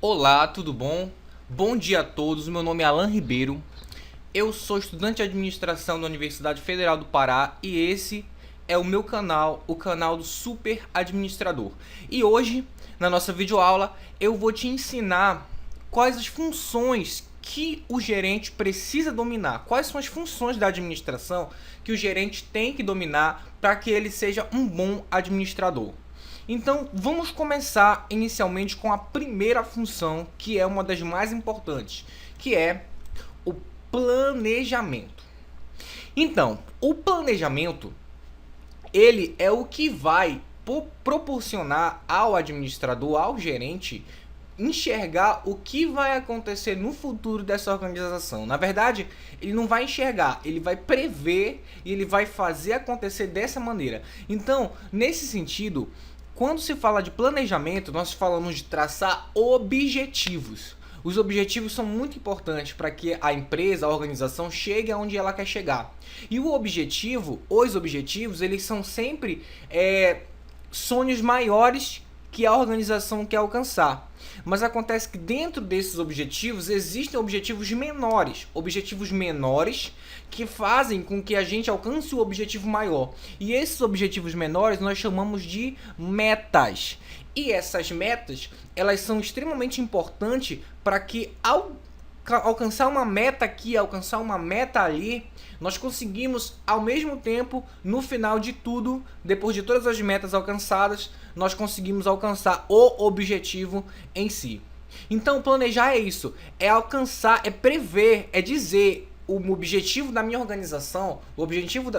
Olá, tudo bom? Bom dia a todos, meu nome é Alan Ribeiro, eu sou estudante de administração da Universidade Federal do Pará e esse é o meu canal, o canal do Super Administrador. E hoje, na nossa videoaula, eu vou te ensinar quais as funções que o gerente precisa dominar, quais são as funções da administração que o gerente tem que dominar para que ele seja um bom administrador. Então, vamos começar inicialmente com a primeira função, que é uma das mais importantes, que é o planejamento. Então, o planejamento, ele é o que vai proporcionar ao administrador, ao gerente, enxergar o que vai acontecer no futuro dessa organização. Na verdade, ele não vai enxergar, ele vai prever e ele vai fazer acontecer dessa maneira. Então, nesse sentido, quando se fala de planejamento, nós falamos de traçar objetivos. Os objetivos são muito importantes para que a empresa, a organização chegue aonde ela quer chegar. E o objetivo, os objetivos, eles são sempre sonhos maiores que a organização quer alcançar. Mas acontece que dentro desses objetivos existem objetivos menores que fazem com que a gente alcance o objetivo maior. E esses objetivos menores nós chamamos de metas. E essas metas, elas são extremamente importantes para que ao alcançar uma meta aqui, alcançar uma meta ali, nós conseguimos ao mesmo tempo, no final de tudo, depois de todas as metas alcançadas, nós conseguimos alcançar o objetivo em si. Então, planejar é isso, é alcançar, é prever, é dizer o objetivo da minha organização, o objetivo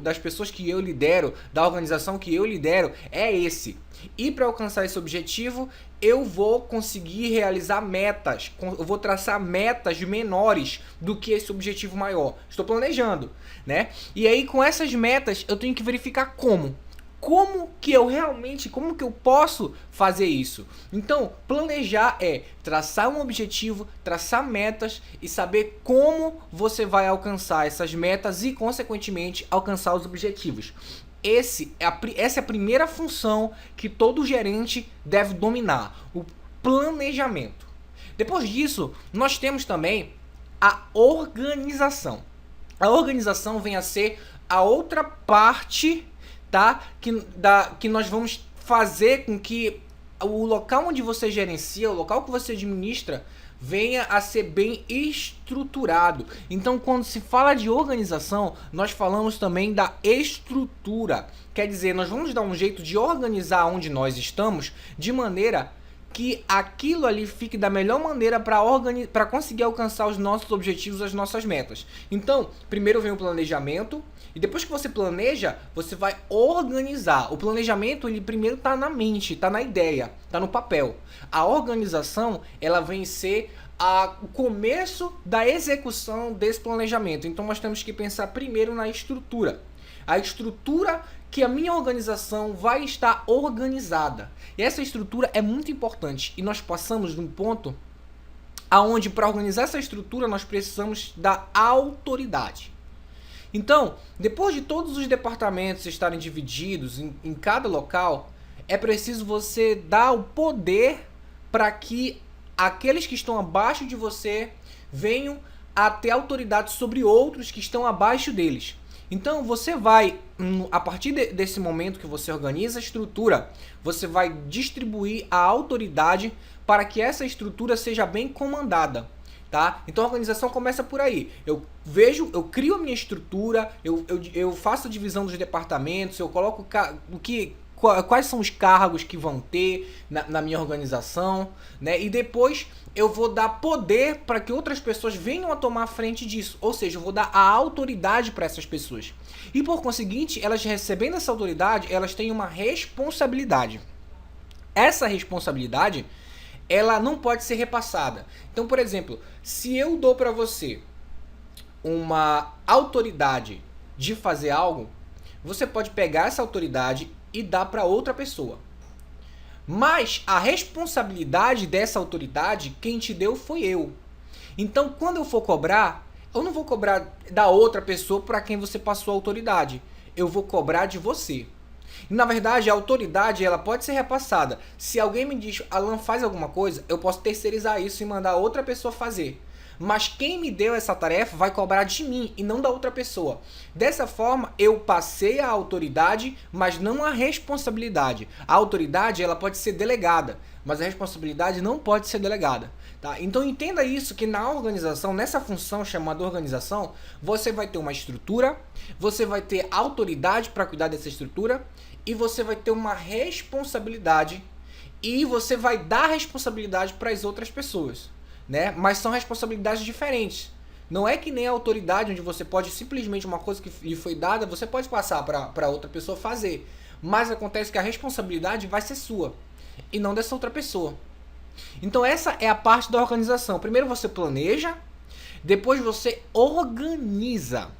das pessoas que eu lidero, da organização que eu lidero, é esse. E para alcançar esse objetivo, eu vou conseguir realizar metas, eu vou traçar metas menores do que esse objetivo maior. Estou planejando, né? E aí com essas metas eu tenho que verificar como que eu posso fazer isso? Então, planejar é traçar um objetivo, traçar metas e saber como você vai alcançar essas metas e, consequentemente, alcançar os objetivos. Essa é a primeira função que todo gerente deve dominar, o planejamento. Depois disso, nós temos também a organização. A organização vem a ser a outra parte, tá? Que nós vamos fazer com que o local onde você gerencia, o local que você administra, venha a ser bem estruturado. Então, quando se fala de organização, nós falamos também da estrutura. Quer dizer, nós vamos dar um jeito de organizar onde nós estamos de maneira que aquilo ali fique da melhor maneira para conseguir alcançar os nossos objetivos, as nossas metas. Então, primeiro vem o planejamento, e depois que você planeja, você vai organizar. O planejamento, ele primeiro está na mente, está na ideia, está no papel. A organização, ela vem ser o começo da execução desse planejamento. Então, nós temos que pensar primeiro na estrutura. A estrutura que a minha organização vai estar organizada. E essa estrutura é muito importante. E nós passamos de um ponto aonde, para organizar essa estrutura, nós precisamos da autoridade. Então, depois de todos os departamentos estarem divididos em cada local, é preciso você dar o poder para que aqueles que estão abaixo de você venham a ter autoridade sobre outros que estão abaixo deles. Então você vai, a partir desse momento que você organiza a estrutura, você vai distribuir a autoridade para que essa estrutura seja bem comandada. Tá? Então a organização começa por aí. Eu crio a minha estrutura, eu faço a divisão dos departamentos, eu coloco quais são os cargos que vão ter na minha organização, né? E depois eu vou dar poder para que outras pessoas venham a tomar frente disso. Ou seja, eu vou dar a autoridade para essas pessoas. E por conseguinte, elas recebendo essa autoridade, elas têm uma responsabilidade. Essa responsabilidade, ela não pode ser repassada. Então, por exemplo, se eu dou para você uma autoridade de fazer algo, você pode pegar essa autoridade e dar para outra pessoa. Mas a responsabilidade dessa autoridade, quem te deu foi eu. Então, quando eu for cobrar, eu não vou cobrar da outra pessoa para quem você passou a autoridade. Eu vou cobrar de você. E, na verdade, a autoridade ela pode ser repassada. Se alguém me diz, Alan, faz alguma coisa, eu posso terceirizar isso e mandar outra pessoa fazer. Mas quem me deu essa tarefa vai cobrar de mim e não da outra pessoa. Dessa forma, eu passei a autoridade, mas não a responsabilidade. A autoridade ela pode ser delegada, mas a responsabilidade não pode ser delegada. Tá? Então entenda isso, que na organização, nessa função chamada organização, você vai ter uma estrutura, você vai ter autoridade para cuidar dessa estrutura e você vai ter uma responsabilidade e você vai dar responsabilidade para as outras pessoas. Né? Mas são responsabilidades diferentes. Não é que nem a autoridade, onde você pode simplesmente uma coisa que lhe foi dada, você pode passar para outra pessoa fazer. Mas acontece que a responsabilidade vai ser sua e não dessa outra pessoa. Então essa é a parte da organização. Primeiro você planeja, depois você organiza.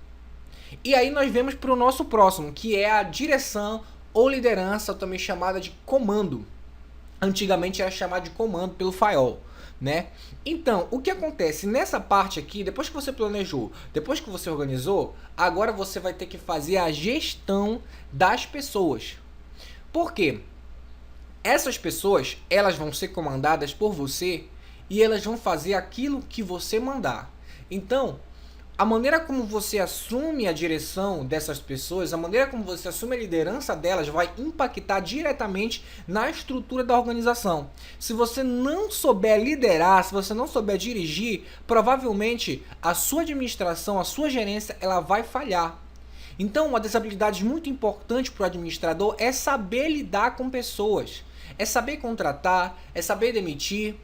E aí nós vemos para o nosso próximo, que é a direção ou liderança, também chamada de comando. Antigamente era chamada de comando pelo Fayol. Né? Então, o que acontece nessa parte aqui, depois que você planejou, depois que você organizou, agora você vai ter que fazer a gestão das pessoas. Por quê? Essas pessoas, elas vão ser comandadas por você e elas vão fazer aquilo que você mandar. Então, a maneira como você assume a direção dessas pessoas, a maneira como você assume a liderança delas vai impactar diretamente na estrutura da organização. Se você não souber liderar, se você não souber dirigir, provavelmente a sua administração, a sua gerência, ela vai falhar. Então, uma das habilidades muito importantes para o administrador é saber lidar com pessoas, é saber contratar, é saber demitir.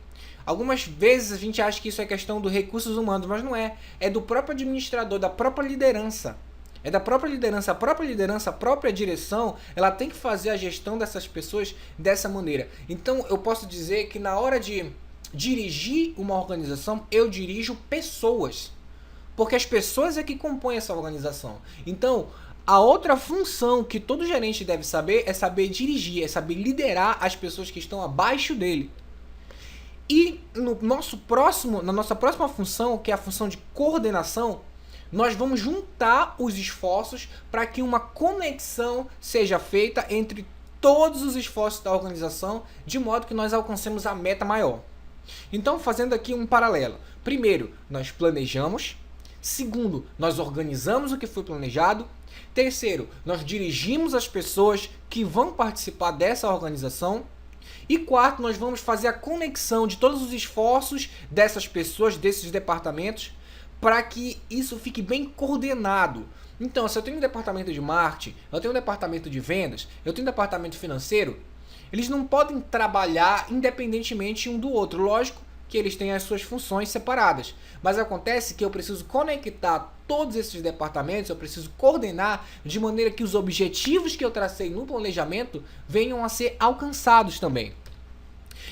Algumas vezes a gente acha que isso é questão dos recursos humanos, mas não é. É do próprio administrador, da própria liderança. É da própria liderança, a própria direção, ela tem que fazer a gestão dessas pessoas dessa maneira. Então eu posso dizer que na hora de dirigir uma organização, eu dirijo pessoas. Porque as pessoas é que compõem essa organização. Então, a outra função que todo gerente deve saber é saber dirigir, é saber liderar as pessoas que estão abaixo dele. E na nossa próxima função, que é a função de coordenação, nós vamos juntar os esforços para que uma conexão seja feita entre todos os esforços da organização, de modo que nós alcancemos a meta maior. Então, fazendo aqui um paralelo. Primeiro, nós planejamos. Segundo, nós organizamos o que foi planejado. Terceiro, nós dirigimos as pessoas que vão participar dessa organização. E quarto, nós vamos fazer a conexão de todos os esforços dessas pessoas, desses departamentos, para que isso fique bem coordenado. Então, se eu tenho um departamento de marketing, eu tenho um departamento de vendas, eu tenho um departamento financeiro, eles não podem trabalhar independentemente um do outro. Lógico que eles têm as suas funções separadas, mas acontece que eu preciso conectar todos esses departamentos, eu preciso coordenar de maneira que os objetivos que eu tracei no planejamento venham a ser alcançados também.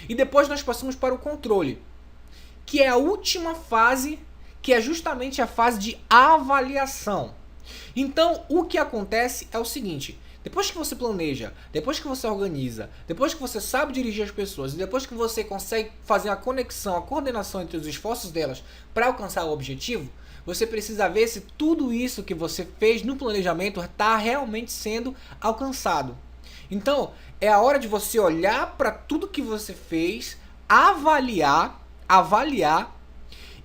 E depois nós passamos para o controle, que é a última fase, que é justamente a fase de avaliação. Então, o que acontece é o seguinte: depois que você planeja, depois que você organiza, depois que você sabe dirigir as pessoas, e depois que você consegue fazer a conexão, a coordenação entre os esforços delas para alcançar o objetivo, você precisa ver se tudo isso que você fez no planejamento está realmente sendo alcançado. Então, é a hora de você olhar para tudo que você fez, avaliar,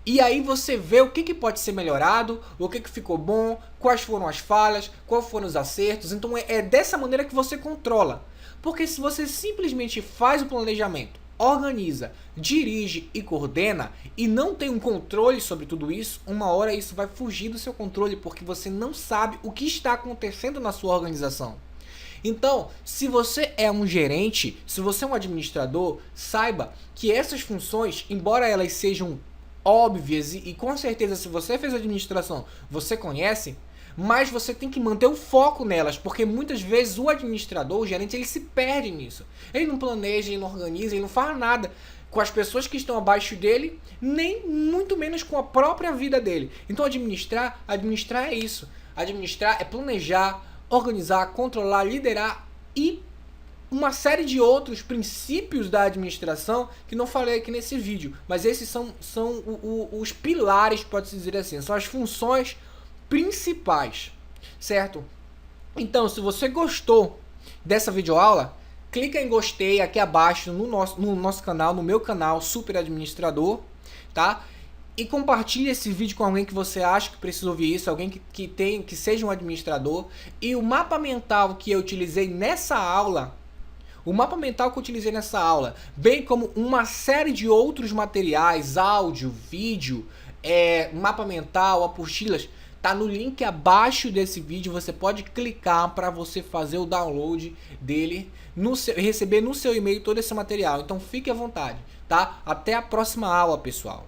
e aí você vê o que pode ser melhorado, o que ficou bom, quais foram as falhas, quais foram os acertos. Então é dessa maneira que você controla. Porque se você simplesmente faz o planejamento, organiza, dirige e coordena e não tem um controle sobre tudo isso, uma hora isso vai fugir do seu controle porque você não sabe o que está acontecendo na sua organização. Então, se você é um gerente, se você é um administrador, saiba que essas funções, embora elas sejam óbvias e com certeza se você fez administração, você conhece, mas você tem que manter o foco nelas, porque muitas vezes o administrador, o gerente, ele se perde nisso. Ele não planeja, ele não organiza, ele não faz nada com as pessoas que estão abaixo dele, nem muito menos com a própria vida dele. Então administrar é isso. Administrar é planejar, organizar, controlar, liderar e uma série de outros princípios da administração que não falei aqui nesse vídeo, mas esses são os pilares, pode-se dizer assim, são as funções principais, certo? Então, se você gostou dessa videoaula, clica em gostei aqui abaixo no nosso canal, no meu canal Super Administrador, tá? E compartilhe esse vídeo com alguém que você acha que precisa ouvir isso, alguém que seja um administrador. E o mapa mental que eu utilizei nessa aula, bem como uma série de outros materiais, áudio, vídeo, mapa mental, apostilas, tá no link abaixo desse vídeo. Você pode clicar para você fazer o download dele, receber no seu e-mail todo esse material. Então fique à vontade, tá? Até a próxima aula, pessoal.